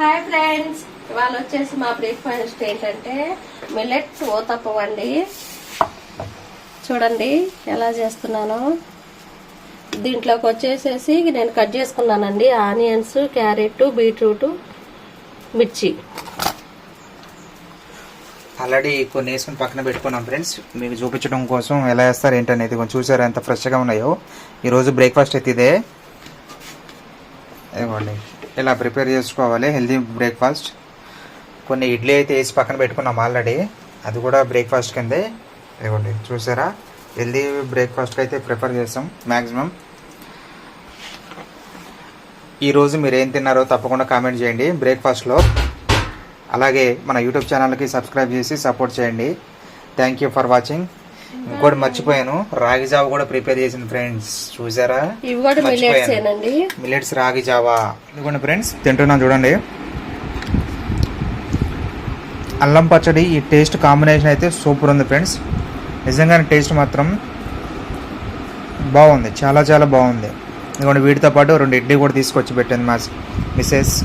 Hi friends, ఇవాళ వచ్చేసి మా బ్రేక్ఫాస్ట్ ఏంటంటే మిల్లెట్స్ ఊతప్పం అండి. చూడండి ఎలా చేస్తున్నాను. దీంట్లోకి వచ్చేసేసి నేను కట్ చేసుకున్నానండి ఆనియన్స్, క్యారెట్, బీట్రూట్, మిర్చి. ఆల్రెడీ కొన్ని వేసుకుని పక్కన పెట్టుకున్నాం ఫ్రెండ్స్, మీకు చూపించడం కోసం ఎలా వేస్తారు ఏంటనేది. కొంచెం చూసారు ఎంత ఫ్రెష్గా ఉన్నాయో. ఈరోజు బ్రేక్ఫాస్ట్ అయితే ఇదే. ఇవ్వండి, ఇలా ప్రిపేర్ చేసుకోవాలి హెల్తీ బ్రేక్ఫాస్ట్. కొన్ని ఇడ్లీ అయితే వేసి పక్కన పెట్టుకున్నాం ఆల్రెడీ, అది కూడా బ్రేక్ఫాస్ట్ కిందే. ఇవ్వండి చూసారా, హెల్తీ బ్రేక్ఫాస్ట్కి అయితే ప్రిఫర్ చేస్తాం మ్యాక్సిమం. ఈరోజు మీరు ఏం తిన్నారో తప్పకుండా కామెంట్ చేయండి బ్రేక్ఫాస్ట్లో. అలాగే మన యూట్యూబ్ ఛానల్కి సబ్స్క్రైబ్ చేసి సపోర్ట్ చేయండి. Thank you for watching. ఇంకోటి మర్చిపోయాను, రాగి జావ కూడా ప్రిపేర్ చేసింది ఫ్రెండ్స్. చూసారా, మిల్లెట్స్ రాగి జావా. ఇదిగోండి ఫ్రెండ్స్, తింటున్నాను చూడండి. అల్లం పచ్చడి, ఈ టేస్ట్ కాంబినేషన్ అయితే సూపర్ ఉంది ఫ్రెండ్స్. నిజంగానే టేస్ట్ మాత్రం బాగుంది, చాలా చాలా బాగుంది. ఇదిగోండి, వీటితో పాటు 2 ఇడ్లీ కూడా తీసుకొచ్చి పెట్టింది మా మిస్సెస్.